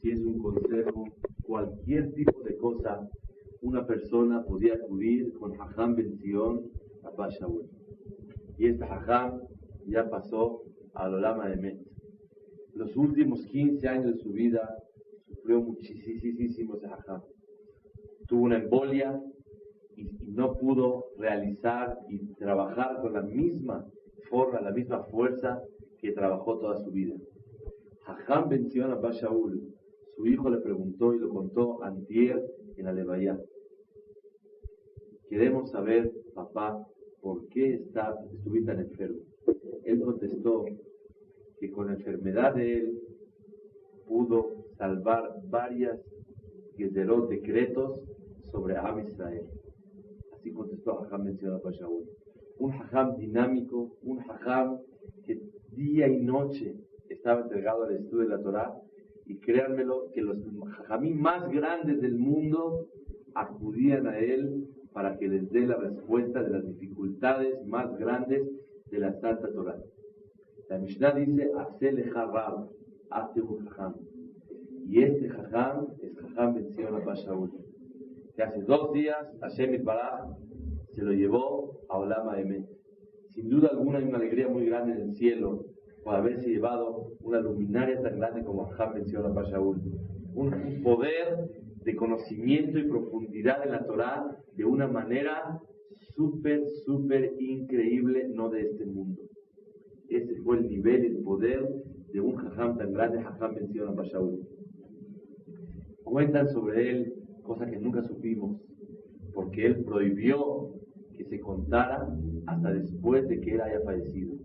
si es un consejo, cualquier tipo de cosa, una persona podía acudir con Jajam Ben Zion a Bashaul. Y este Jajam ya pasó al Olama de Met. Los últimos 15 años de su vida sufrió muchísimo ese Jajam. Tuvo una embolia y no pudo realizar y trabajar con la misma forma, la misma fuerza que trabajó toda su vida. Jajam Ben Zion Abba Shaul, su hijo le preguntó y lo contó antier en la Levaya. Queremos saber, papá, ¿por qué estuviste tan enfermo? Él contestó que con la enfermedad de él pudo salvar varias gezerot, decretos sobre Am Israel. Así contestó Jajam Ben Zion Abba Shaul. Un Jajam dinámico, un Jajam que día y noche estaba entregado al estudio de la Torah, y créanmelo que los Jajamim más grandes del mundo acudían a él para que les dé la respuesta de las dificultades más grandes de la Santa Torah. La Mishnah dice, Hacé leja Rab, hazte un Jajam. Y este Jajam es Jajam Ben Zion Abba Shaul, que hace 2 días Hashem Yitbaraj se lo llevó a Olama Emet. Sin duda alguna hay una alegría muy grande en el cielo por haberse llevado una luminaria tan grande como Jajam Ben Zion Abba Shaul. Un poder de conocimiento y profundidad en la Torah de una manera súper increíble, no de este mundo. Ese fue el nivel y el poder de un Jajam tan grande, Jajam Ben Zion Abba Shaul. Cuentan sobre él cosas que nunca supimos, porque él prohibió que se contara hasta después de que él haya fallecido.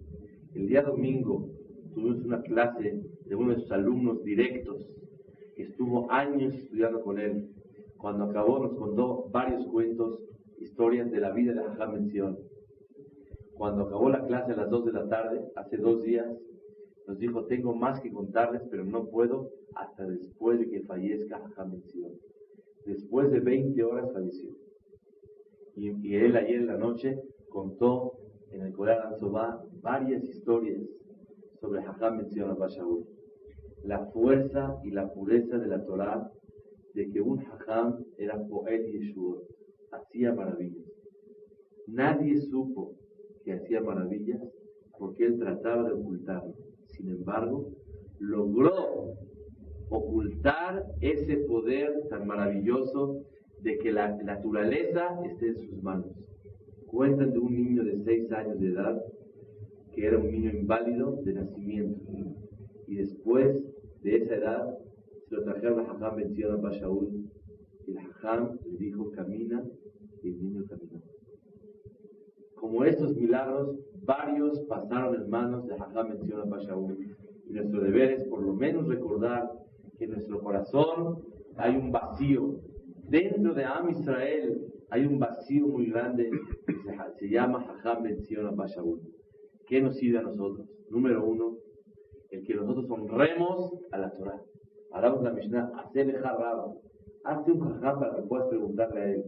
El día domingo tuvimos una clase de uno de sus alumnos directos, que estuvo años estudiando con él. Cuando acabó nos contó varios cuentos, historias de la vida de Jajam Ben Zion. Cuando acabó la clase a las 2 de la tarde, hace 2 días, nos dijo, tengo más que contarles, pero no puedo hasta después de que fallezca Jajam Ben Zion. Después de 20 horas falleció. Y él ayer en la noche contó en el Corán Ansobá varias historias sobre Jajam Ben Zion Abba Shaul. La fuerza y la pureza de la Torah, de que un Jajam era Poel Yeshua, hacía maravillas. Nadie supo que hacía maravillas porque él trataba de ocultarlo. Sin embargo, logró ocultar ese poder tan maravilloso de que la naturaleza esté en sus manos. Cuentan de un niño de 6 años de edad que era un niño inválido de nacimiento, y después de esa edad se lo trajeron a Jajam Ben Zion Abba Shaul, y el Jajam le dijo camina, y el niño caminó. Como estos milagros, varios pasaron en manos de Jajam Ben Zion Abba Shaul, y nuestro deber es por lo menos recordar que en nuestro corazón hay un vacío. Dentro de Am Israel hay un vacío muy grande que se llama Jajam Ben Zion Abba Shaul. ¿Qué nos sirve a nosotros? Número 1, el que nosotros honremos a la Torah. Hablamos de la Mishnah, hazte leja Rab, hazte un Jajam para que puedas preguntarle a él.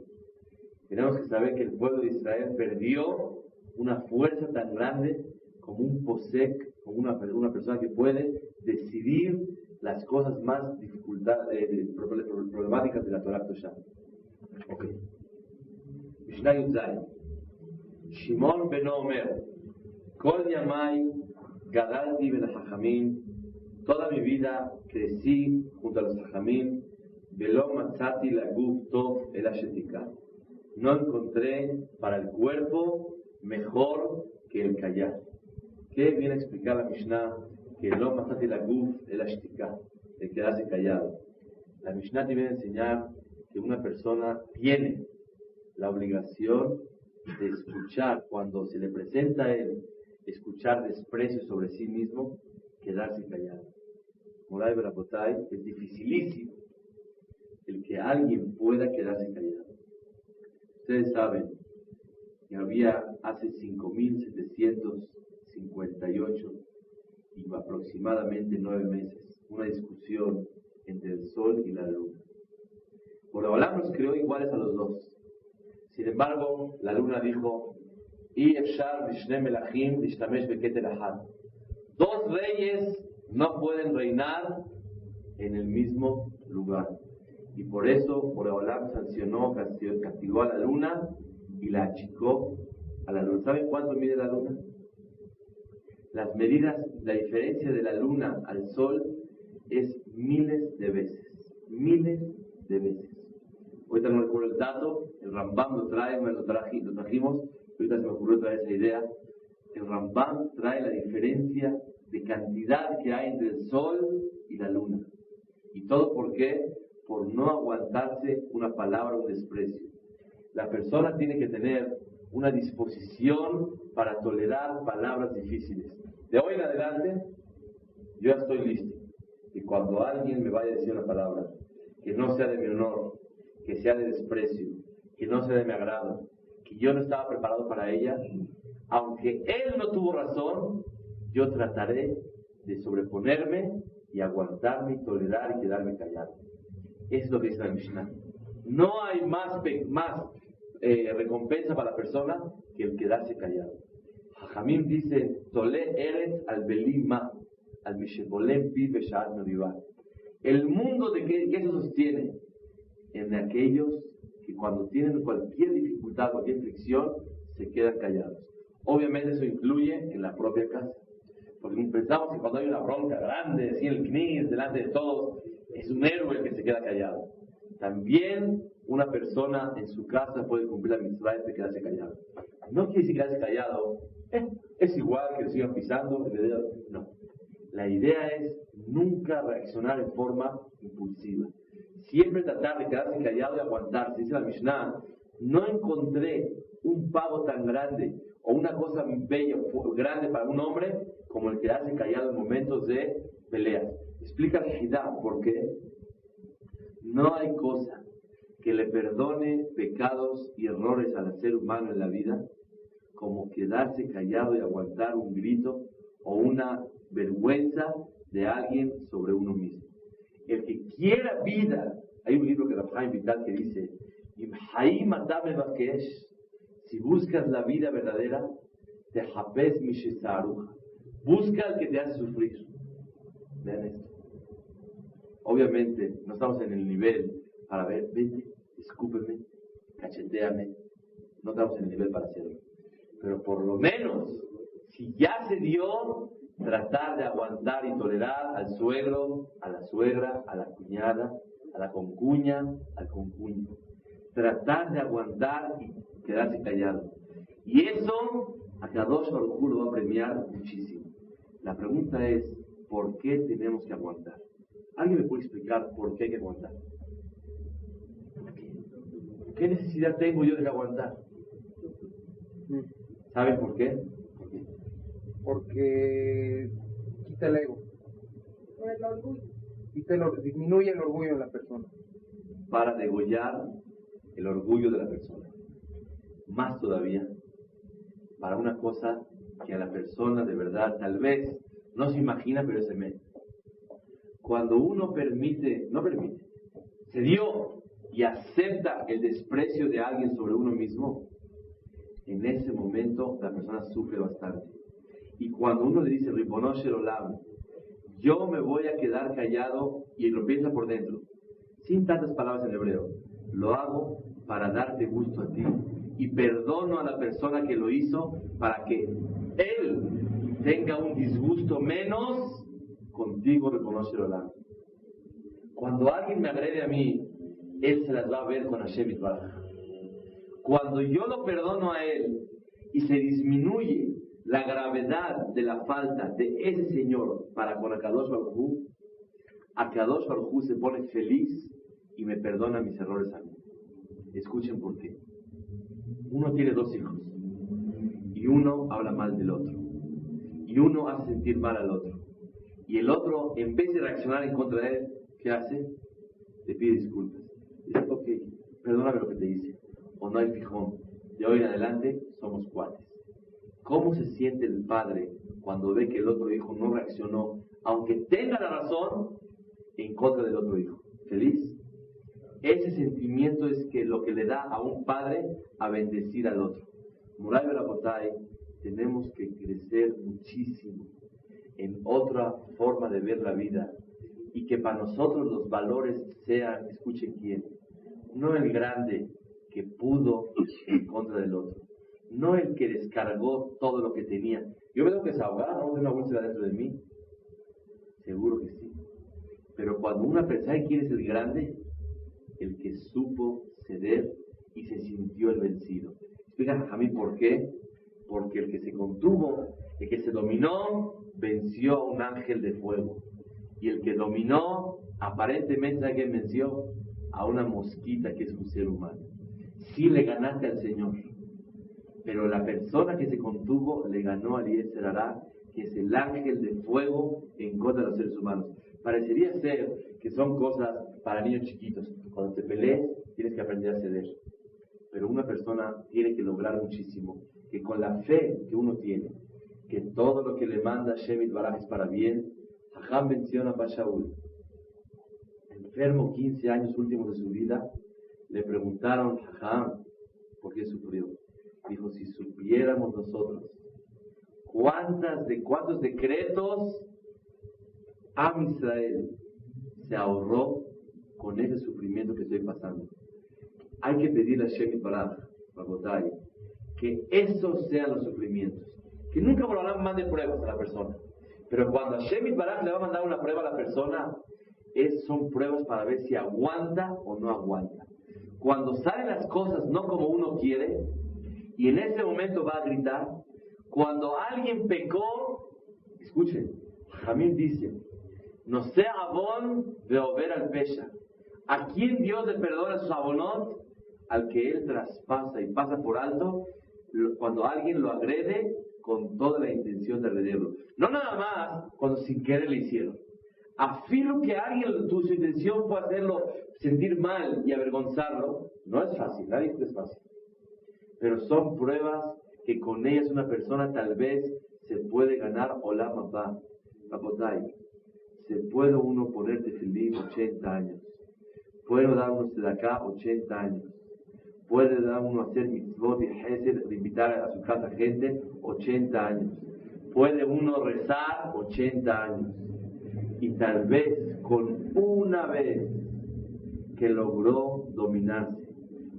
Tenemos que saber que el pueblo de Israel perdió una fuerza tan grande como un posek, como una persona que puede decidir las cosas más problemáticas de la Torah Kedoshá. Ok. Mishnah Yud-Zayin. Shimon ben Omer, Kol Yamai Gadalti ben Jajamim, toda mi vida crecí junto a los Jajamim, Velo Matzati Laguf Tov El Ashetika. No encontré para el cuerpo mejor que el callar. ¿Qué viene a explicar la Mishnah? Que Lo Matzati Laguf El Ashetika, el quedarse callado. La Mishnah te viene a enseñar que una persona tiene la obligación de escuchar, cuando se le presenta a él, escuchar desprecio sobre sí mismo, quedarse callado. Moray Berapotay, es dificilísimo el que alguien pueda quedarse callado. Ustedes saben que había hace 5.758 y aproximadamente 9 meses una discusión entre el sol y la luna. Boreolam nos creó iguales a los dos. Sin embargo, la luna dijo, 2 reyes no pueden reinar en el mismo lugar. Y por eso Boreolam sancionó, castigó a la luna y la achicó a la luna. ¿Saben cuánto mide la luna? Las medidas, la diferencia de la luna al sol es miles de veces. Miles de veces. Ahorita no recuerdo el dato, el Rambam lo trajimos, ahorita se me ocurrió traer esa idea. El Rambam trae la diferencia de cantidad que hay entre el sol y la luna. ¿Y todo por qué? Por no aguantarse una palabra o un desprecio. La persona tiene que tener una disposición para tolerar palabras difíciles. De hoy en adelante, yo ya estoy listo. Y cuando alguien me vaya a decir una palabra que no sea de mi honor, que sea de desprecio, que no sea de mi agrado, que yo no estaba preparado para ella, aunque él no tuvo razón, yo trataré de sobreponerme y aguantarme y tolerar y quedarme callado. Eso es lo que dice la Mishnah. No hay más recompensa para la persona que el quedarse callado. Jajamim dice, Tole eres al belima, al mishebolem pi beshat nodivat. El mundo de qué se sostiene en aquellos que cuando tienen cualquier dificultad, cualquier fricción, se quedan callados. Obviamente eso incluye en la propia casa. Porque pensamos que cuando hay una bronca grande, así en el knis, delante de todos, es un héroe el que se queda callado. También una persona en su casa puede cumplir la mitzvah de quedarse callado. No quiere decir quedarse callado, es igual que lo sigan pisando, no. La idea es nunca reaccionar en forma impulsiva. Siempre tratar de quedarse callado y aguantarse. Dice la Mishnah, no encontré un pago tan grande o una cosa bella, grande para un hombre como el quedarse callado en momentos de peleas. Explica la Shidá por qué. No hay cosa que le perdone pecados y errores al ser humano en la vida como quedarse callado y aguantar un grito o una vergüenza de alguien sobre uno mismo. El que quiera vida, hay un libro que Rav Chaim Vital que dice, si buscas la vida verdadera, te japes mishesaruja. Busca el que te hace sufrir. Vean esto. Obviamente, no estamos en el nivel para ver, vete, escúpeme, cacheteame. No estamos en el nivel para hacerlo. Pero por lo menos, si ya se dio, tratar de aguantar y tolerar al suegro, a la suegra, a la cuñada, a la concuña, al concuño. Tratar de aguantar y quedarse callado. Y eso, a Kadosh Baruj Hu lo va a premiar muchísimo. La pregunta es, ¿por qué tenemos que aguantar? ¿Alguien me puede explicar por qué hay que aguantar? ¿Qué necesidad tengo yo de aguantar? ¿Saben por qué? Porque quita el ego. Por el orgullo. Disminuye el orgullo de la persona. Para degollar el orgullo de la persona. Más todavía, para una cosa que a la persona de verdad tal vez no se imagina, pero se mete. Cuando uno se dio y acepta el desprecio de alguien sobre uno mismo, en ese momento la persona sufre bastante. Y cuando uno le dice, Ribono shel olam, yo me voy a quedar callado, y lo piensa por dentro, sin tantas palabras en hebreo, lo hago para darte gusto a ti, y perdono a la persona que lo hizo para que él tenga un disgusto menos contigo, Ribono shel olam. Cuando alguien me agrede a mí, él se las va a ver con Hashem Yitbaraj. Cuando yo lo perdono a él y se disminuye la gravedad de la falta de ese señor para con Akadosh Baruj Hu se pone feliz y me perdona mis errores a mí. Escuchen por qué. Uno tiene 2 hijos y uno habla mal del otro y uno hace sentir mal al otro y el otro, en vez de reaccionar en contra de él, ¿qué hace? Le pide disculpas. Dice, ok, perdóname lo que te hice, o no hay fijón, de hoy en adelante somos cuates. ¿Cómo se siente el padre cuando ve que el otro hijo no reaccionó, aunque tenga la razón, en contra del otro hijo? ¿Feliz? Ese sentimiento es que lo que le da a un padre a bendecir al otro. Moray Berabotay, tenemos que crecer muchísimo en otra forma de ver la vida y que para nosotros los valores sean, escuchen quién, no el grande que pudo en contra del otro, no el que descargó todo lo que tenía. Yo me tengo que desahogar, ¿no? De una bolsa dentro de mí. Seguro que sí. Pero cuando una persona, ¿sabe quién es el grande? El que supo ceder y se sintió el vencido. Explica a mí por qué. Porque el que se contuvo, el que se dominó, venció a un ángel de fuego. Y el que dominó, aparentemente, ¿sabe quién venció? A una mosquita que es un ser humano. Sí le ganaste al Señor. Pero la persona que se contuvo le ganó a Yetzer Hará, que es el ángel de fuego en contra de los seres humanos. Parecería ser que son cosas para niños chiquitos. Cuando te pelees, tienes que aprender a ceder. Pero una persona tiene que lograr muchísimo, que con la fe que uno tiene, que todo lo que le manda Hashem Yitbaraj es para bien. Jajam menciona a Shaul, enfermo 15 años últimos de su vida, le preguntaron, Jajam, ¿por qué sufrió? Dijo, si supiéramos nosotros cuántos decretos Am Israel se ahorró con ese sufrimiento que estoy pasando. Hay que pedirle a Hashem Yitbaraj, Rabotai, que esos sean los sufrimientos. Que nunca Borolam mande pruebas a la persona. Pero cuando Hashem Yitbaraj le va a mandar una prueba a la persona, son pruebas para ver si aguanta o no aguanta. Cuando salen las cosas no como uno quiere, y en ese momento va a gritar. Cuando alguien pecó, escuchen, Jamil dice, no sea abón de ober al pesha. ¿A quién Dios le perdona sus abonot? Al que él traspasa y pasa por alto cuando alguien lo agrede con toda la intención de agredirlo. No nada más cuando sin querer le hicieron. Afirmo que alguien, su intención fue hacerlo sentir mal y avergonzarlo. No es fácil, nadie dice que es fácil. Pero son pruebas que con ellas una persona tal vez se puede ganar Olam Haba. Rabotai, se puede uno ponerte feliz 80 años. Puede dar uno de acá 80 años. Puede dar uno hacer mitzvot y hesed, de invitar a su casa gente 80 años. Puede uno rezar 80 años. Y tal vez con una vez que logró dominarse,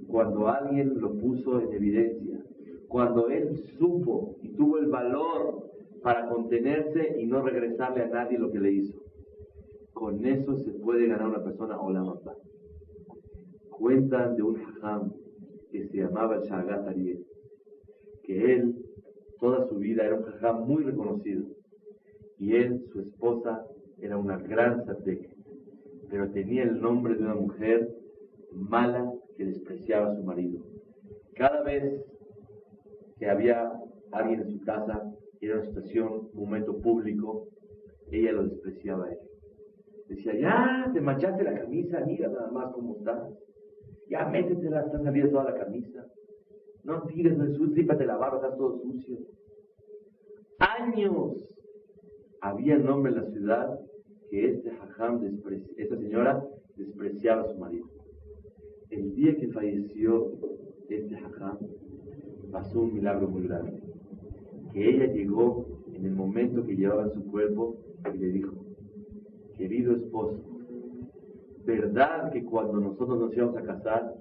cuando alguien lo puso en evidencia, cuando él supo y tuvo el valor para contenerse y no regresarle a nadie lo que le hizo, con eso se puede ganar una persona Olam Haba. Cuentan de un hajam que se llamaba Shagat Ariel, que él toda su vida era un hajam muy reconocido, y él, su esposa, era una gran tzaddik, pero tenía el nombre de una mujer mala que despreciaba a su marido. Cada vez que había alguien en su casa, era una situación, un momento público, ella lo despreciaba a él. Decía, ya te manchaste la camisa, mira nada más cómo estás. Ya métetela, está saliendo toda la camisa. No tires, no es sucio, trípate la barba, está todo sucio. Años había nombre en la ciudad que este hajam, esta señora, despreciaba a su marido. El día que falleció este hajam, pasó un milagro muy grande. Que ella llegó en el momento que llevaba en su cuerpo y le dijo, querido esposo, ¿verdad que cuando nosotros nos íbamos a casar,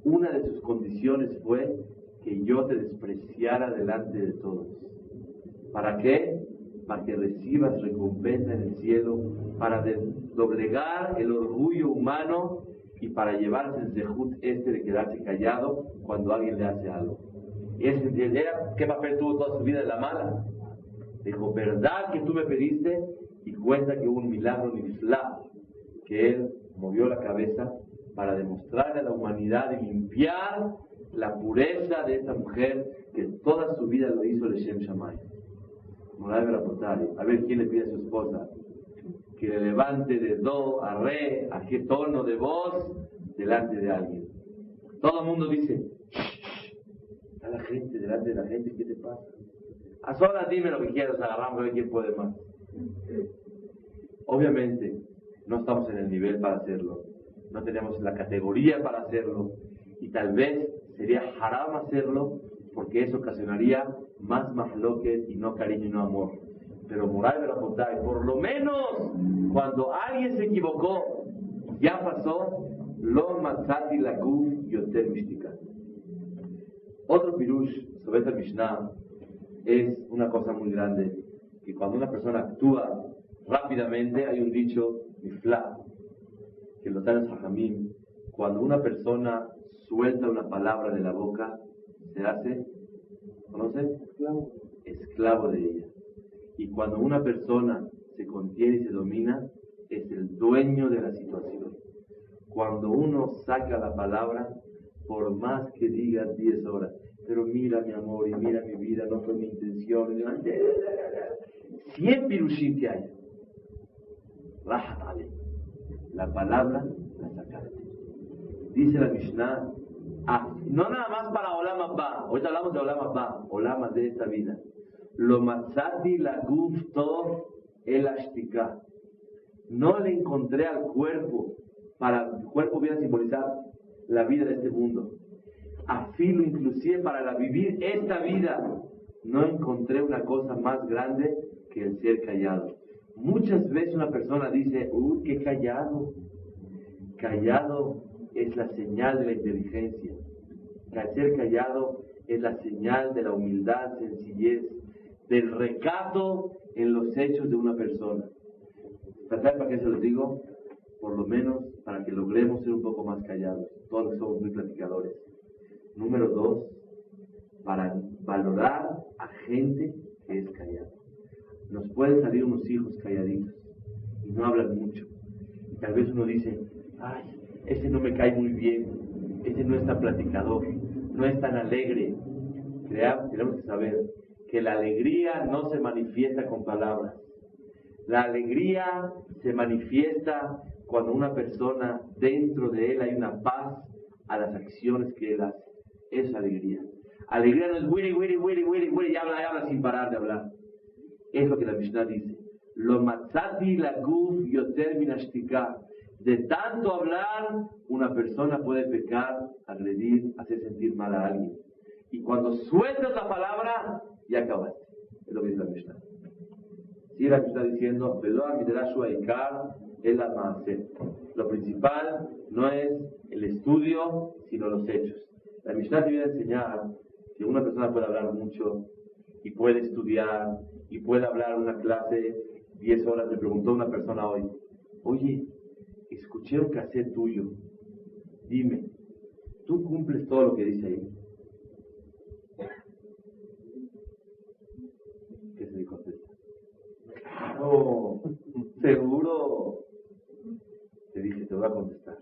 una de sus condiciones fue que yo te despreciara delante de todos? ¿Para qué? Para que recibas recompensa en el cielo, para doblegar el orgullo humano y para llevarse el zehut de quedarse callado cuando alguien le hace algo. ¿Qué papel tuvo toda su vida de la mala? Dijo, ¿verdad que tú me pediste? Y cuenta que hubo un milagro niflá, que él movió la cabeza para demostrarle a la humanidad y limpiar la pureza de esta mujer que toda su vida lo hizo Leshem Shammai. A ver quién le pide a su esposa que le levante de do a re, a qué tono de voz delante de alguien. Todo el mundo dice, a la gente, delante de la gente, ¿qué te pasa? A solas dime lo que quieras, agarramos a ver quién puede más. Obviamente no estamos en el nivel para hacerlo, no tenemos la categoría para hacerlo, y tal vez sería haram hacerlo porque eso ocasionaría más mahloket y no cariño y no amor. Pero Moray Berapotay, por lo menos cuando alguien se equivocó, ya pasó, lo matzati la guf yoter mishtika. Otro pirush sobre esta Mishnah es una cosa muy grande, que cuando una persona actúa rápidamente, hay un dicho, mifla, que lo traen los hajamim, cuando una persona suelta una palabra de la boca, se hace, ¿conoces? Esclavo de ella. Y cuando una persona se contiene y se domina, es el dueño de la situación. Cuando uno saca la palabra, por más que digas 10 horas, pero mira mi amor y mira mi vida, no fue mi intención, 100 pirushim que hay, rahat ale, la palabra la sacaste. Dice la Mishnah, no nada más para Olam Abba, ahorita hablamos de Olam Abba, Olam de esta vida. Lo matzati la guf tov el ashtika. No le encontré al cuerpo, para el cuerpo viene a simbolizar la vida de este mundo. Afilo inclusive para vivir esta vida, no encontré una cosa más grande que el ser callado. Muchas veces una persona dice, qué callado. Callado es la señal de la inteligencia. El ser callado es la señal de la humildad, sencillez, del recato en los hechos de una persona. ¿Para qué se los digo? Por lo menos para que logremos ser un poco más callados. Todos somos muy platicadores. Número 2, para valorar a gente que es callada. Nos pueden salir unos hijos calladitos y no hablan mucho. Y tal vez uno dice, ese no me cae muy bien, ese no es tan platicador, no es tan alegre. Tenemos que saber que la alegría no se manifiesta con palabras. La alegría se manifiesta cuando una persona, dentro de él hay una paz a las acciones que él hace. Es alegría. Alegría no es wiri, y habla sin parar de hablar. Es lo que la Mishnah dice. Lo matzati la guf yoter min ashtika. De tanto hablar, una persona puede pecar, agredir, hacer sentir mal a alguien. Y cuando sueltas la palabra, ya acabaste. Es lo que dice la Mishnah. Sigue la Mishnah diciendo, lo principal no es el estudio, sino los hechos. La Mishnah te viene a enseñar que una persona puede hablar mucho y puede estudiar y puede hablar en una clase 10 horas. Me preguntó una persona hoy, oye, escuché un cassette tuyo, dime, ¿tú cumples todo lo que dice ahí? ¿Qué se le contesta? Claro, seguro. Te dije, te voy a contestar.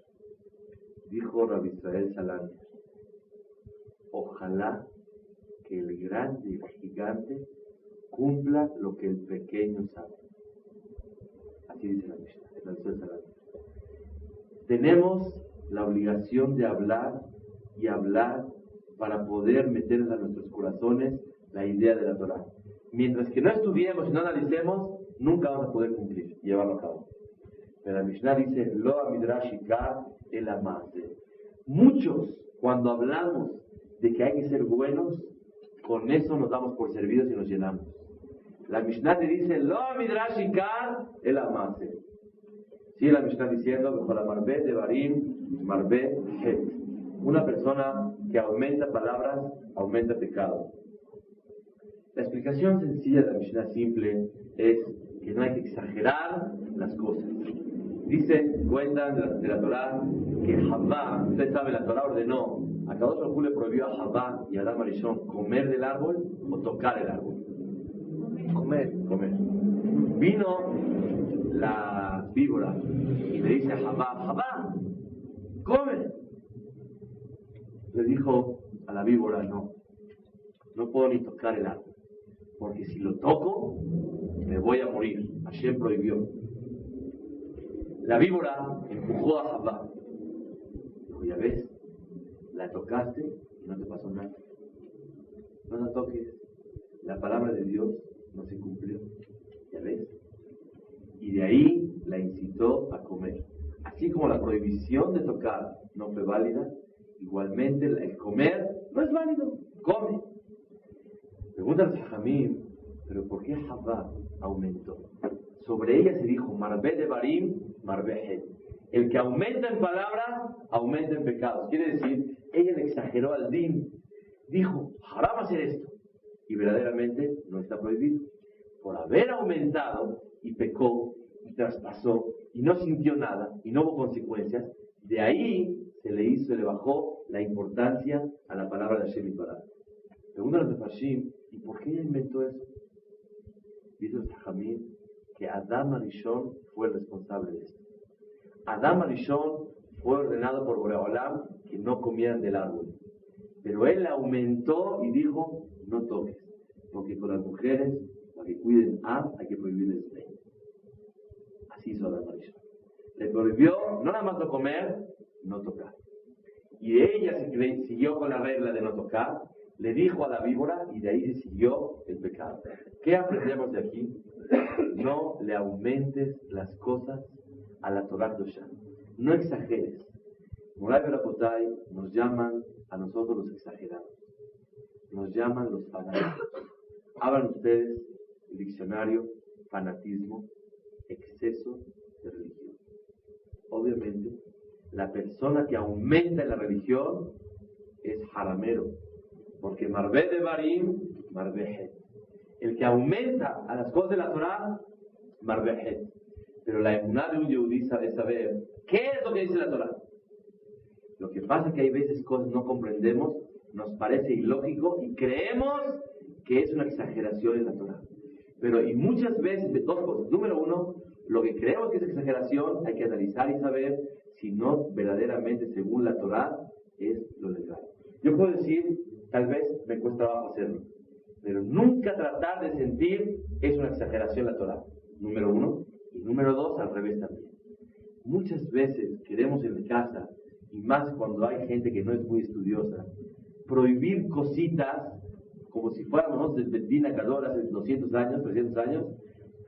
Dijo Rabbi Israel Salami, ojalá que el grande y el gigante cumpla lo que el pequeño sabe. Así dice la Mishnah, el Rabbi Israel Salami. Tenemos la obligación de hablar y hablar para poder meter a nuestros corazones la idea de la Torah. Mientras que no estudiemos y no analicemos, nunca vamos a poder cumplir y llevarlo a cabo. Pero la Mishnah dice, Lo amidrashika el amase. Muchos, cuando hablamos de que hay que ser buenos, con eso nos damos por servidos y nos llenamos. La Mishnah te dice, Lo amidrashika el amase. Sigue la Mishnah diciendo, para Marbe de Barim, Marbe Het. Una persona que aumenta palabras, aumenta pecado. La explicación sencilla de la Mishnah simple es que no hay que exagerar las cosas. Cuentan de la Torah que Javá, usted sabe, la Torah ordenó, a Kadosh Baruj Hu le prohibió a Javá y a Adam Arishon comer del árbol o tocar el árbol. Comer. Vino la víbora y le dice a Javá, come. Le dijo a la víbora, no puedo ni tocar el árbol, porque si lo toco, me voy a morir. Hashem prohibió. La víbora empujó a Javá. Dijo, ya ves, la tocaste y no te pasó nada. No la toques. La palabra de Dios no se cumplió. Ya ves. Y de ahí la incitó a comer. Así como la prohibición de tocar no fue válida, igualmente el comer no es válido. Come. Pregunta al Sajamim, Pero ¿por qué Javá aumentó? Sobre ella se dijo, Marbe de Barim, Marbe Het. El que aumenta en palabras, aumenta en pecados. Quiere decir, ella le exageró al din. Dijo, haram hacer esto. Y verdaderamente no está prohibido. Por haber aumentado y pecó y traspasó y no sintió nada y no hubo consecuencias, de ahí se le bajó la importancia a la palabra de Hashem Yitbaraj. Pregunta a los Mefarshim, ¿y por qué ella inventó eso? Dice el Sajamim que Adam Arishon fue el responsable de esto. Adam Arishon fue ordenado por Boreolam que no comieran del árbol. Pero él aumentó y dijo, no toques, porque con las mujeres, para que cuiden hay que prohibirles el. Así hizo Adam Arishon. Le prohibió no nada más no comer, no tocar. Y ella siguió con la regla de no tocar, le dijo a la víbora y de ahí se siguió el pecado. ¿Qué aprendemos de aquí? No le aumentes las cosas a la Torah Kedoshá. No exageres. Moray Berapotay nos llaman a nosotros los exagerados. Nos llaman los fanáticos. Abran ustedes el diccionario, fanatismo, exceso de religión. Obviamente, la persona que aumenta en la religión es haramero. Porque Marbe de Barim, Marbe Het. El que aumenta a las cosas de la Torah, Marbe Het. Pero la emuná de un yehudí es saber qué es lo que dice la Torah. Lo que pasa es que hay veces cosas no comprendemos, nos parece ilógico y creemos que es una exageración en la Torah. Pero y muchas veces, dos cosas. Número uno, lo que creemos que es exageración hay que analizar y saber si no verdaderamente según la Torah es lo legal. Yo puedo decir, tal vez me cuesta trabajo hacerlo, pero nunca tratar de sentir es una exageración la Torah. Número uno. Y número dos, al revés también. Muchas veces queremos en casa, y más cuando hay gente que no es muy estudiosa, prohibir cositas como si fuéramos nosotros de Dina Kador hace 200 años, 300 años.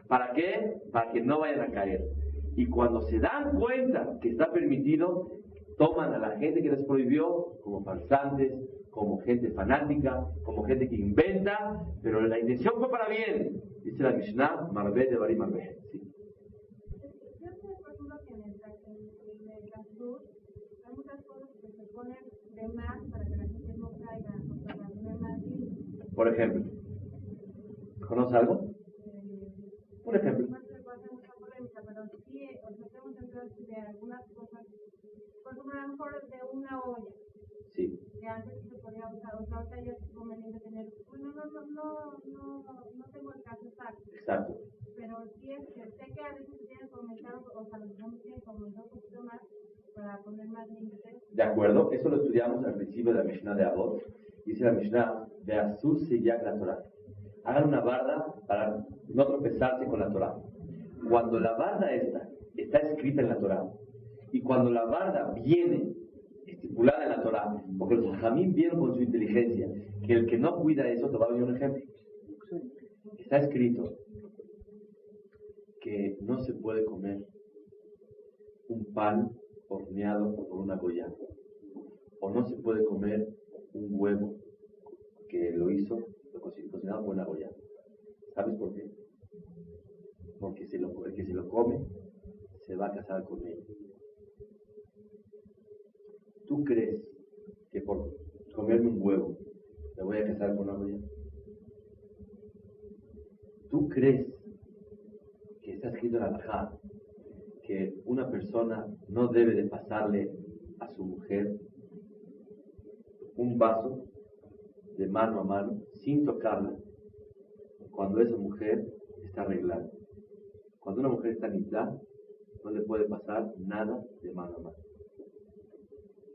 ¿Para qué? Para que no vayan a caer. Y cuando se dan cuenta que está permitido, toman a la gente que les prohibió como farsantes, como gente fanática, como gente que inventa, pero la intención fue para bien. Dice la Mishnah, Marbe de Barim Marbe. Sí. Yo sé, por ejemplo, que en el Kashrut hay muchas cosas que se ponen de más para que la gente no caiga, o para tener más bien. Por ejemplo, ¿conoce algo? Un ejemplo. No se puede hacer mucha polémica, pero sí, o sea, tengo entendido de algunas cosas, por ejemplo, a lo mejor de una olla. Sí. Que antes se podía usar, o sea, ahorita ya es conveniente tener, bueno, no tengo el caso exacto. Exacto. Pero sí es que sé que a veces se tienen que aumentar, o sea, los hombres tienen que aumentar un poquito más para poner más límites. De acuerdo, eso lo estudiamos al principio de la Mishnah de Avot. Dice la Mishnah, de Azul Seyak la Torah. Hagan una barda para no tropezarse con la Torah. Cuando la barda está escrita en la Torah, y cuando la barda viene estipulada en la Torah, porque los hajamim vieron con su inteligencia que el que no cuida eso, te va a venir un ejemplo. Está escrito que no se puede comer un pan horneado por una goya, o no se puede comer un huevo que lo cocinado por una goya. ¿Sabes por qué? Porque el que se lo come se va a casar con él. ¿Tú crees que por comerme un huevo me voy a casar con una goya? ¿Tú crees que está escrito en la Alajá que una persona no debe de pasarle a su mujer un vaso de mano a mano sin tocarla cuando esa mujer está arreglada? Cuando una mujer está limpia, no le puede pasar nada de mano a mano.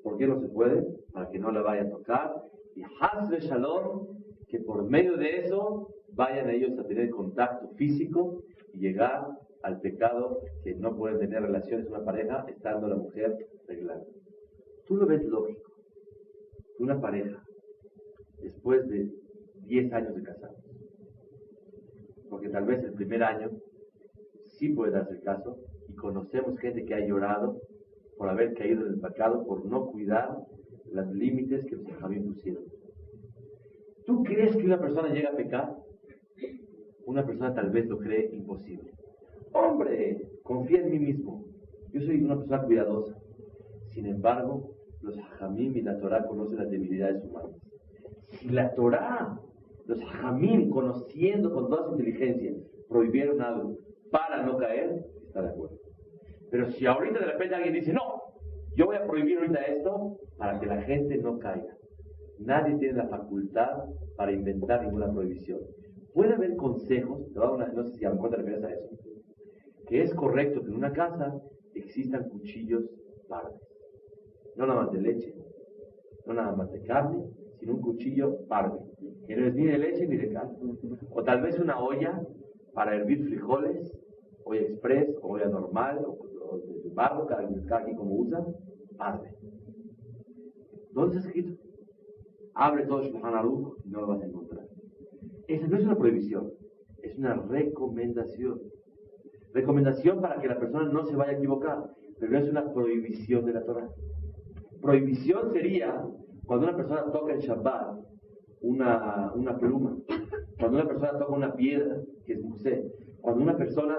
¿Por qué no se puede? Para que no la vaya a tocar y hazle shalom, que por medio de eso vayan ellos a tener contacto físico y llegar al pecado que no pueden tener relaciones con una pareja estando la mujer arreglada. Tú lo ves lógico. Una pareja, después de 10 años de casados, porque tal vez el primer año sí puede darse el caso, y conocemos gente que ha llorado por haber caído en el pecado, por no cuidar los límites que los hajamim pusieron. ¿Tú crees que una persona llega a pecar? una persona tal vez lo cree imposible. Hombre, confía en mí mismo. Yo soy una persona cuidadosa. Sin embargo, los hajamim y la Torah conocen las debilidades humanas. Si la Torah, los hajamim, conociendo con toda su inteligencia, prohibieron algo para no caer, está de acuerdo. Pero si ahorita de repente alguien dice, no, yo voy a prohibir ahorita esto para que la gente no caiga. Nadie tiene la facultad para inventar ninguna prohibición. Puede haber consejos, no sé si a lo mejor te refieres a eso, que es correcto que en una casa existan cuchillos pardes. No nada más de leche, no nada más de carne, sino un cuchillo parde, que no es ni de leche ni de carne. O tal vez una olla para hervir frijoles, olla express, o olla normal, o de barro, cada quien como usa, parde. ¿Dónde está escrito? Abre todo Shulchan Aruch y no lo vas a encontrar. Esa no es una prohibición, es una recomendación. Recomendación para que la persona no se vaya a equivocar, pero no es una prohibición de la Torah. Prohibición sería cuando una persona toca en Shabbat una pluma, cuando una persona toca una piedra, que es musé, cuando una persona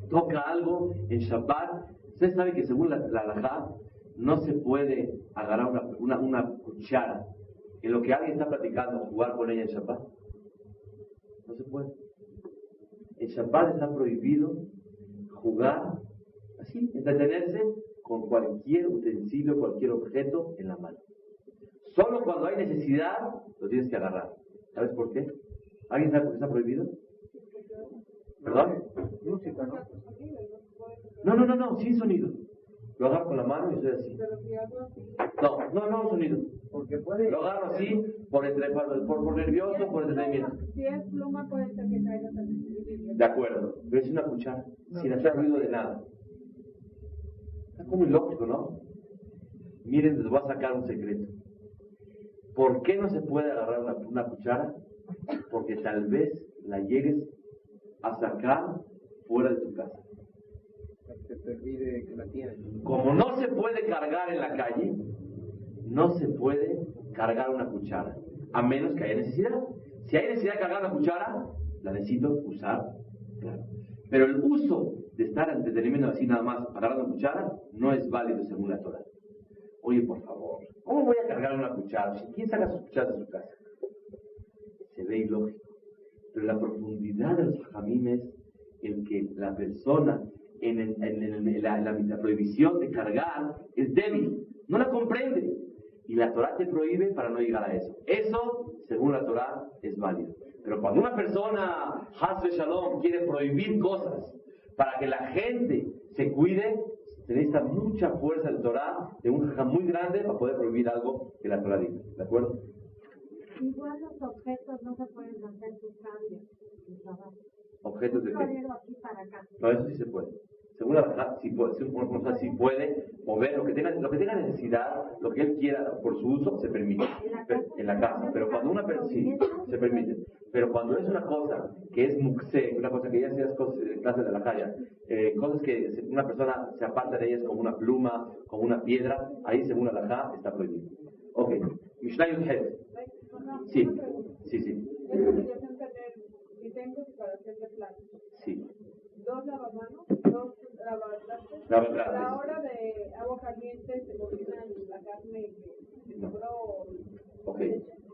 toca algo en Shabbat. Usted sabe que según la halajá no se puede agarrar una cuchara en lo que alguien está platicando, jugar con ella en Shabbat. No se puede. En Shabbat está prohibido jugar, así, entretenerse con cualquier utensilio, cualquier objeto en la mano. Solo cuando hay necesidad lo tienes que agarrar. ¿Sabes por qué? ¿Alguien sabe por qué está prohibido? ¿Perdón? Música, ¿no? No, sin sonido. Lo agarro con la mano y estoy así. No, sonido. Porque puede... Lo agarro así, por nervioso, por entretenimiento. Si es pluma, puede ser que caiga también. De acuerdo, pero es una cuchara, sin hacer ruido de nada. Es como ilógico, ¿no? Miren, les voy a sacar un secreto. ¿Por qué no se puede agarrar una cuchara? Porque tal vez la llegues a sacar fuera de tu casa. Se te olvide que la tienes. Como no se puede cargar en la calle, no se puede cargar una cuchara, a menos que haya necesidad. Si hay necesidad de cargar una cuchara, la necesito usar, claro. Pero el uso de estar en entretenimiento así nada más, agarrando una cuchara, no es válido según la Torah. Oye, por favor, ¿cómo voy a cargar una cuchara? ¿Quién saca sus cucharas de su casa? Se ve ilógico. Pero la profundidad de los hajamim es el que la persona en la prohibición de cargar es débil, no la comprende. Y la Torah te prohíbe para no llegar a eso. Eso, según la Torah, es válido. Pero cuando una persona, Haz Shalom, quiere prohibir cosas para que la gente se cuide, se necesita mucha fuerza de Torah, de un jajam muy grande, para poder prohibir algo que la Torah diga. ¿De acuerdo? Igual los objetos no se pueden hacer sus cambios. ¿Objetos de qué? Aquí para acá. No, eso sí se puede. Según la verdad, sí puede mover lo que tenga necesidad, lo que él quiera por su uso, se permite. En la casa. Pero cuando una persona, sí, se permite. Pero cuando es una cosa que es muxé, una cosa que ya sea cosas de clase de la calle, cosas que una persona se aparta de ellas como una pluma, como una piedra, ahí según la halajá está prohibido. Ok. Mishnah Yudhet. Sí. Si tengo para hacer de plato. Sí. 2 lavamanos, 2 lavatrastes. A la hora de agua caliente se cocina la carne que sobró. Ok.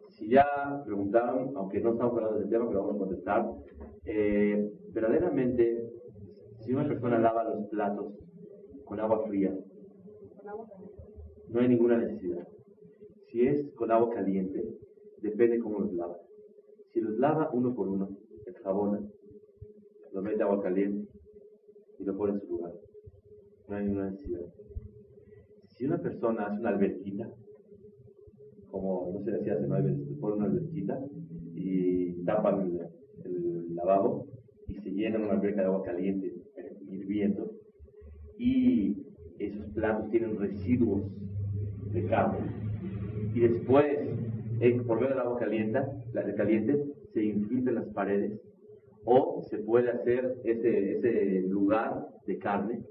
Si ya preguntaron, aunque no estamos hablando del tema, pero vamos a contestar. Verdaderamente, si una persona lava los platos con agua fría, no hay ninguna necesidad. Si es con agua caliente, depende cómo los lava. Si los lava uno por uno, el jabón, lo mete agua caliente y lo pone en su lugar. No hay ninguna necesidad. Si una persona hace una alberquita, como no se decía hace 9 meses, pone una alberquita y tapan el lavabo y se llena una alberca de agua caliente hirviendo, y esos platos tienen residuos de carne, y después por medio del agua caliente se infiltran las paredes, o se puede hacer ese lugar de carne,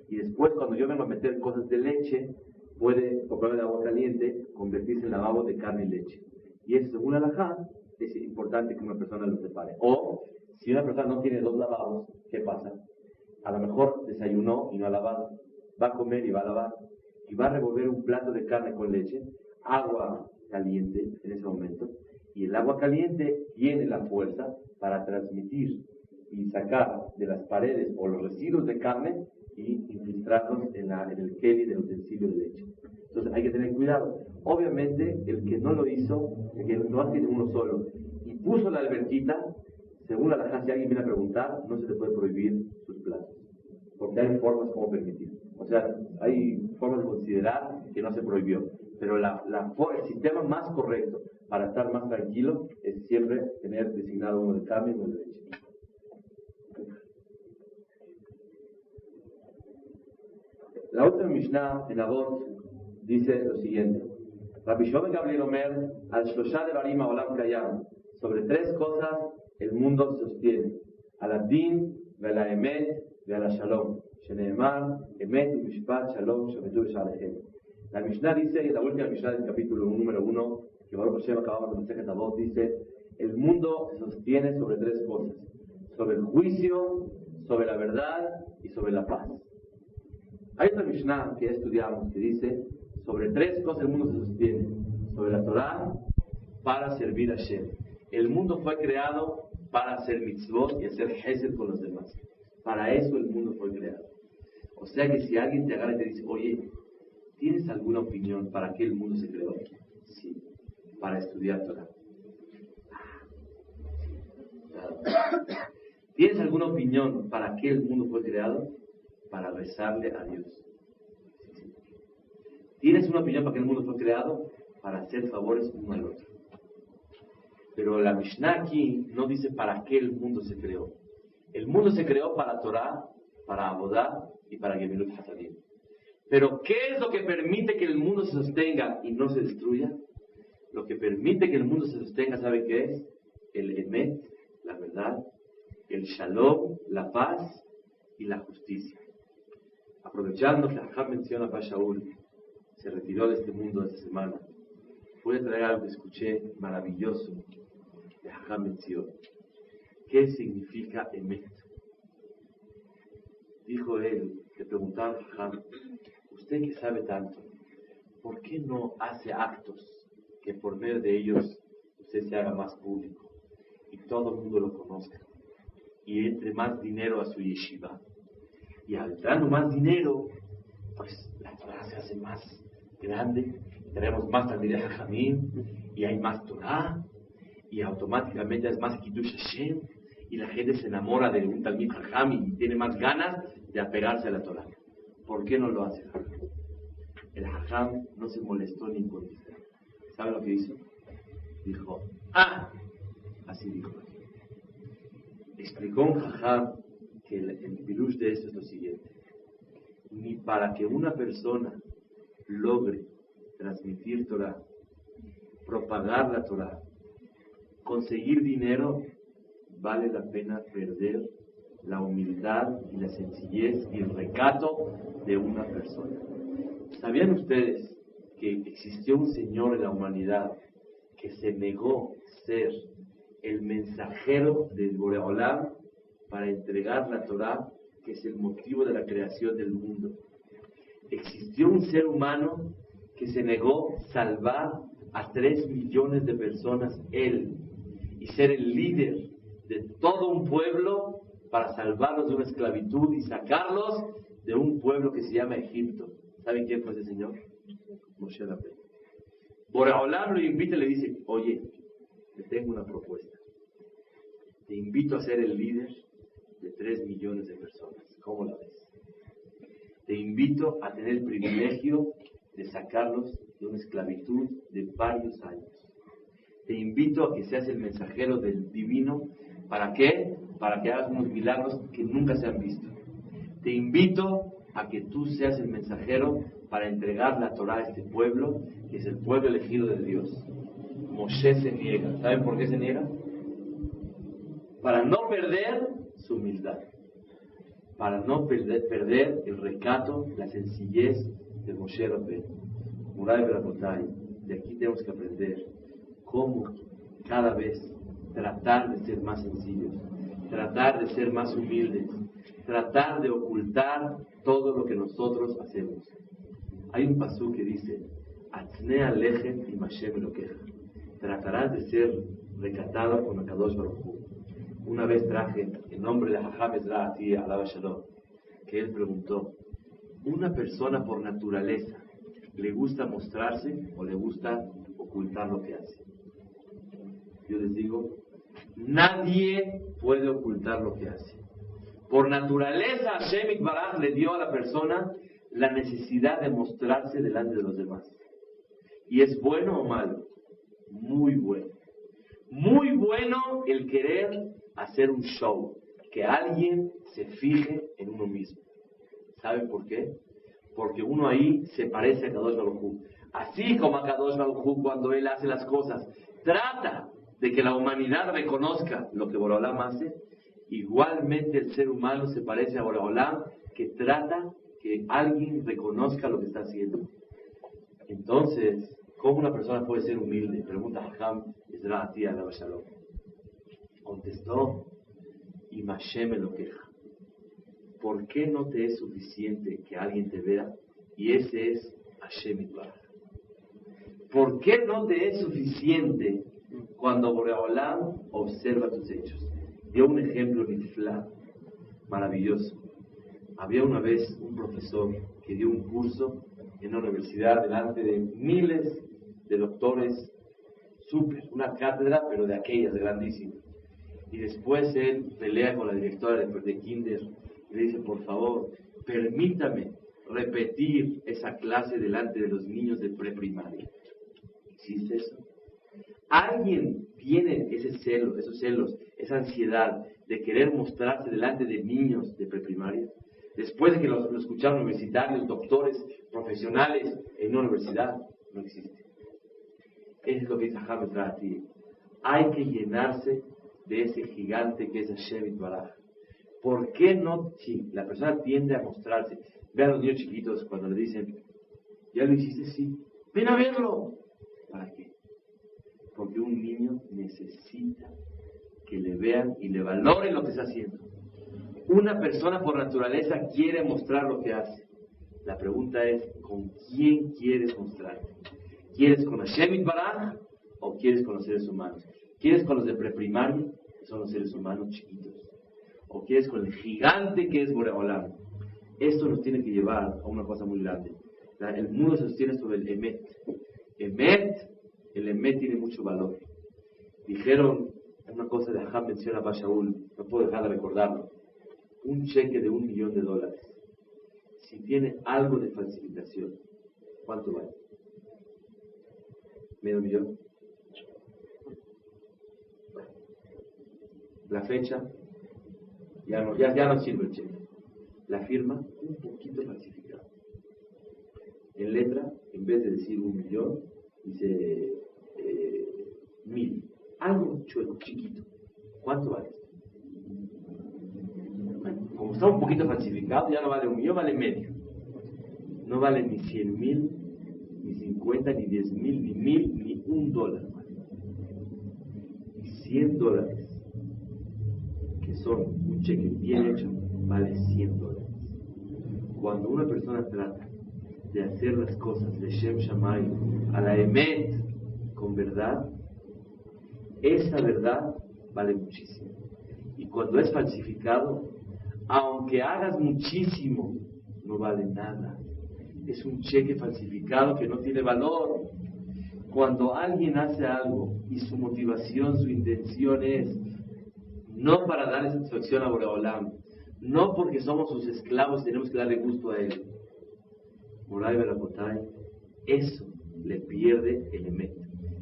y después cuando yo vengo a meter cosas de leche, puede, por medio de agua caliente, convertirse en lavabo de carne y leche. Y eso, según la halajá, es importante que una persona lo separe. O, Si una persona no tiene 2 lavados, ¿qué pasa? A lo mejor desayunó y no ha lavado. Va a comer y va a lavar. Y va a revolver un plato de carne con leche, agua caliente en ese momento. Y el agua caliente tiene la fuerza para transmitir y sacar de las paredes o los residuos de carne y infiltrarlos en el keli del utensilio de leche. Entonces hay que tener cuidado. Obviamente el que no lo hizo, el que no tiene uno solo, y puso la alberquita, según la halajá, si alguien viene a preguntar, no se le puede prohibir sus platos. Porque hay formas como permitir. O sea, hay formas de considerar que no se prohibió. Pero el sistema más correcto para estar más tranquilo es siempre tener designado uno de carne y uno de leche. La última Mishnah en Avot dice lo siguiente: Rabbi Shlomo Gamliel Omer al Shloshá Devarim Haolam Kayam, sobre 3 cosas el mundo se sostiene: al Adin, ve'al Emet, ve'al Shalom. Sheneemar, Emet y Mishpat, Shalom, Shemetu B'Shalechem. La Mishnah dice, y la última Mishnah del capítulo número 1, que Baruch Hashem acabamos de mensaje Avot, dice: el mundo se sostiene sobre 3 cosas: sobre el juicio, sobre la verdad y sobre la paz. Hay otra Mishnah que ya estudiamos que dice: sobre 3 cosas el mundo se sostiene: sobre la Torah, para servir a Hashem. El mundo fue creado para hacer mitzvot y hacer hesed con los demás. Para eso el mundo fue creado. O sea que si alguien te agarra y te dice: oye, ¿tienes alguna opinión para qué el mundo se creó? Sí, para estudiar Torah. ¿Tienes alguna opinión para qué el mundo fue creado? Para rezarle a Dios. ¿Tienes una opinión para qué el mundo fue creado? Para hacer favores uno al otro. Pero la Mishnah aquí no dice para qué el mundo se creó. El mundo se creó para Torah, para Abodá y para Gemilut Hasadim. Pero ¿qué es lo que permite que el mundo se sostenga y no se destruya? Lo que permite que el mundo se sostenga, ¿sabe qué es? El Emet, la verdad, el Shalom, la paz y la justicia. Aprovechando que Ajá menciona a Shaul, se retiró de este mundo esta semana, voy a traer algo que escuché maravilloso de Ajá menciona. ¿Qué significa Emet? Dijo él, le preguntaba a Ajá: usted que sabe tanto, ¿por qué no hace actos que por medio de ellos usted se haga más público y todo el mundo lo conozca y entre más dinero a su yeshiva? Y al dando más dinero, pues la Torah se hace más grande, tenemos más Talmidei Jajamim y hay más Torah y automáticamente es más Kiddush Hashem y la gente se enamora de un Talmid Jajam y tiene más ganas de apegarse a la Torah. ¿Por qué no lo hace el Jajam? El Jajam no se molestó ni contestó. ¿Sabe lo que hizo? Dijo: así dijo. Explicó un Jajam que el pirush de esto es lo siguiente: ni para que una persona logre transmitir Torah, propagar la Torah, conseguir dinero, vale la pena perder la humildad y la sencillez y el recato de una persona. ¿Sabían ustedes que existió un señor en la humanidad que se negó ser el mensajero del Boreolam para entregar la Torah, que es el motivo de la creación del mundo? Existió un ser humano que se negó salvar a 3 millones de personas, él, y ser el líder de todo un pueblo para salvarlos de una esclavitud y sacarlos de un pueblo que se llama Egipto. ¿Saben quién fue ese señor? Moshe Rabbeinu. Boreolam lo invita y le dice: oye, te tengo una propuesta. Te invito a ser el líder de 3 millones de personas. ¿Cómo la ves? Te invito a tener el privilegio de sacarlos de una esclavitud de varios años. Te invito a que seas el mensajero del divino. ¿Para qué? Para que hagas unos milagros que nunca se han visto. Te invito a que tú seas el mensajero para entregar la Torah a este pueblo, que es el pueblo elegido de Dios. Moshe se niega. ¿Saben por qué se niega? Para no perder su humildad, para no perder el recato, la sencillez de Moshe Rabbeinu. Murai Berabotay, de aquí tenemos que aprender cómo cada vez tratar de ser más sencillos. tratar de ser más humildes, tratar de ocultar todo lo que nosotros hacemos. Hay un pasú que dice, Atne alejem y Mashem lo queja. Tratarás de ser recatado con Akadosh Baruj Hu. Una vez traje el nombre de Jajam Ezra Ati Alaba Shalom, que él preguntó, ¿una persona por naturaleza le gusta mostrarse o le gusta ocultar lo que hace? Yo les digo, nadie puede ocultar lo que hace. Por naturaleza, Hashem Yitbaraj le dio a la persona la necesidad de mostrarse delante de los demás. ¿Y es bueno o malo? Muy bueno. Muy bueno el querer hacer un show, que alguien se fije en uno mismo. ¿Saben por qué? Porque uno ahí se parece a Kadosh Baruj Hu. Así como a Kadosh Baruj Hu, cuando él hace las cosas, trata de que la humanidad reconozca lo que Boreolam hace, igualmente el ser humano se parece a Boreolam, que trata que alguien reconozca lo que está haciendo. Entonces, ¿cómo una persona puede ser humilde? Pregunta Jajam Ezra Ati Alaba Shalom. Contestó, y Mashem me lo queja. ¿Por qué no te es suficiente que alguien te vea? Y ese es Hashem Yitbaraj. ¿Por qué no te es suficiente cuando Boreolam observa tus hechos? Dio un ejemplo niflá, maravilloso. Había una vez un profesor que dio un curso en la universidad delante de miles de doctores, una cátedra, pero de aquellas grandísimas. Y después él pelea con la directora de Kinder y le dice, por favor, permítame repetir esa clase delante de los niños de preprimaria. ¿Existe eso? ¿Alguien tiene ese celo, esos celos, esa ansiedad de querer mostrarse delante de niños de preprimaria? Después de que lo escucharon universitarios, doctores, profesionales en una universidad, no existe. Es lo que dice Jajam Ezra Ati. Hay que llenarse de ese gigante que es Hashem Yitbaraj. ¿Por qué no? Si la persona tiende a mostrarse, vean a los niños chiquitos cuando le dicen, ¿ya lo hiciste? Sí. Ven a verlo. ¿Para qué? Porque un niño necesita que le vean y le valoren lo que está haciendo. Una persona por naturaleza quiere mostrar lo que hace. La pregunta es, ¿con quién quieres mostrarte? ¿Quieres con Hashem Yitbaraj o quieres con los seres humanos? ¿Quieres con los de preprimaria, que son los seres humanos chiquitos? ¿O quieres con el gigante que es Boreolam? Esto nos tiene que llevar a una cosa muy grande. El mundo se sostiene sobre el Emet. El Emet tiene mucho valor. Dijeron una cosa de Jajam menciona a Shaul, no puedo dejar de recordarlo. Un cheque de $1 millón, si tiene algo de falsificación, ¿cuánto vale? ¿Medio millón? Bueno, la fecha, ya no sirve el cheque. La firma, un poquito falsificada. En letra, en vez de decir 1 millón, dice 1000. Algo chueco, chiquito. ¿Cuánto vale? Bueno, como está un poquito falsificado, ya no vale 1 millón, vale medio. No vale ni 100,000, ni 50, ni 10,000, ni 1000, ni $1. Y $100, que son un cheque bien hecho, vale $100. Cuando una persona trata de hacer las cosas de Shem Shammai a la Emet con verdad, esa verdad vale muchísimo. Y cuando es falsificado, aunque hagas muchísimo, no vale nada. Es un cheque falsificado que no tiene valor. Cuando alguien hace algo y su motivación, su intención es no para darle satisfacción a Boreolam, no porque somos sus esclavos y tenemos que darle gusto a él, Moray Berapotay, eso le pierde el Emet.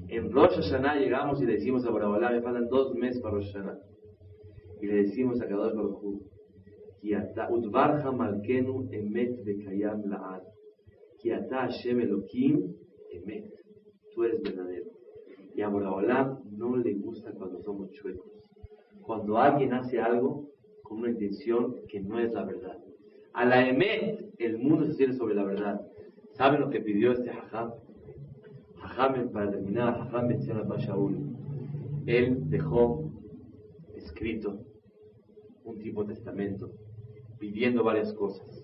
En Rosh Hashanah llegamos y le decimos a Boreolam, me faltan 2 meses para Rosh Hashanah, y le decimos a Kadosh Baruj Hu, Ki ata udvarcha malkenu emet vekayam la'ad. Ki ata Hashem Elokim emet. Tú eres verdadero. Y a Boreolam no le gusta cuando somos chuecos. Cuando alguien hace algo con una intención que no es la verdad. A la emet, el mundo se tiene sobre la verdad. ¿Saben lo que pidió este Jajam? Jajam, para terminar, Jajam menciona a Shaul. Él dejó escrito un tipo de testamento pidiendo varias cosas.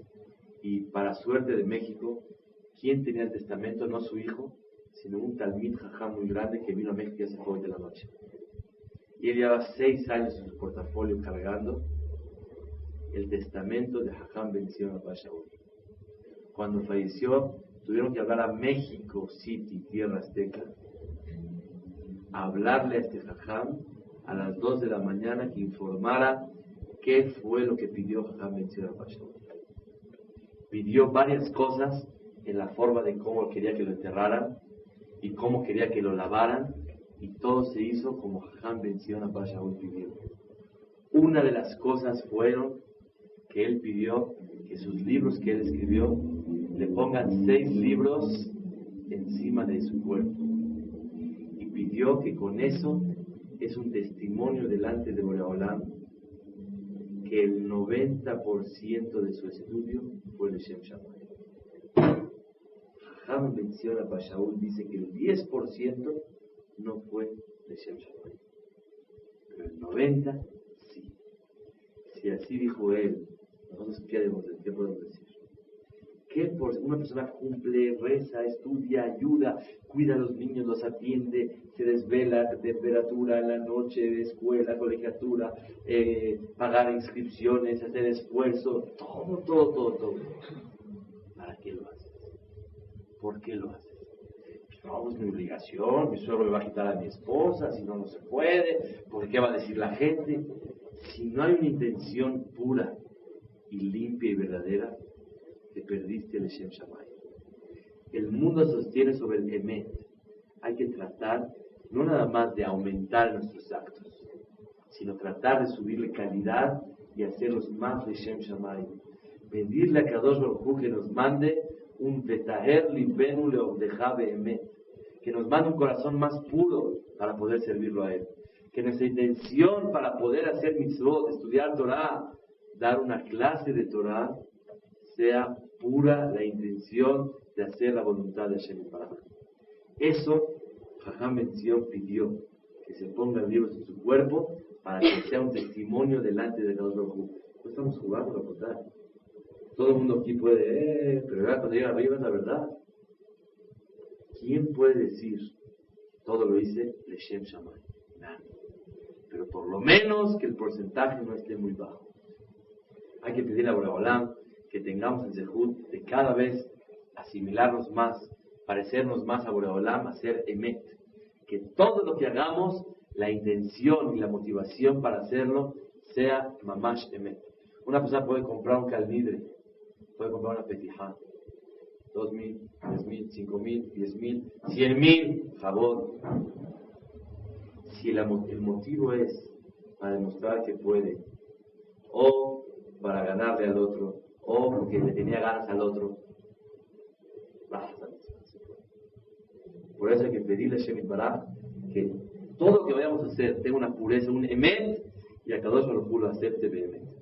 Y para suerte de México, ¿quién tenía el testamento? No su hijo, sino un Talmid Jajam muy grande que vino a México hace hoy de la noche. Y él lleva 6 años en su portafolio cargando el testamento de Jajam Ben Zion Abba Shaul. Cuando falleció, tuvieron que hablar a México City, tierra azteca, a hablarle a este Jajam a las 2 de la mañana que informara qué fue lo que pidió Jajam Ben Zion Abba Shaul. Pidió varias cosas en la forma de cómo quería que lo enterraran y cómo quería que lo lavaran, y todo se hizo como Jajam Ben Zion Abba Shaul pidió. Una de las cosas fueron que él pidió que sus libros que él escribió le pongan 6 libros encima de su cuerpo, y pidió que con eso es un testimonio delante de Boreolam que el 90% de su estudio fue de Shem Shammai. Jajam Ben Zion Abba Shaul dice que el 10% no fue de Shem Shammai, pero el 90% sí. Si así dijo él, nosotros ¿qué podemos decir? ¿Qué por una persona cumple, reza, estudia, ayuda, cuida a los niños, los atiende, se desvela, temperatura en la noche, escuela, colegiatura, pagar inscripciones, hacer esfuerzo, todo? ¿Para qué lo haces? ¿Por qué lo haces? No, es mi obligación, mi suegro me va a quitar a mi esposa, si no, no se puede, ¿por qué va a decir la gente? Si no hay una intención pura y limpia y verdadera, te perdiste el Shem Shammai. El mundo se sostiene sobre el Emet. Hay que tratar no nada más de aumentar nuestros actos, sino tratar de subirle calidad y hacerlos más de Shem Shammai. Pedirle a Kadosh Baruj Hu que nos mande un Betaher Libenu Leobdeja Beemet, que nos mande un corazón más puro para poder servirlo a Él. Que nuestra intención para poder hacer mitzvot, estudiar Torah, dar una clase de Torah, sea pura la intención de hacer la voluntad de Hashem Baraj. Eso Jajam Ben Zion pidió, que se pongan libros en su cuerpo para que sea un testimonio delante de Kadosh Baruj Hu. No estamos jugando a contar. Todo el mundo aquí puede, pero cuando llega arriba es la verdad. ¿Quién puede decir todo lo hice Leshem Shammai? Nadie. Pero por lo menos que el porcentaje no esté muy bajo. Hay que pedir a Boreolam que tengamos el zehut de cada vez asimilarnos más, parecernos más a Boreolam, hacer emet. Que todo lo que hagamos, la intención y la motivación para hacerlo sea mamash emet. Una persona puede comprar un calnidre, puede comprar una petijá, 2,000, 3,000, 5,000, 10,000, 100,000, favor. Si el motivo es para demostrar que puede, o para ganarle al otro, o porque le tenía ganas al otro, por eso hay que pedirle a Hashem Baraj que todo lo que vayamos a hacer tenga una pureza, un emet, y a Kadosh Baruj Hu lo acepte vehemente.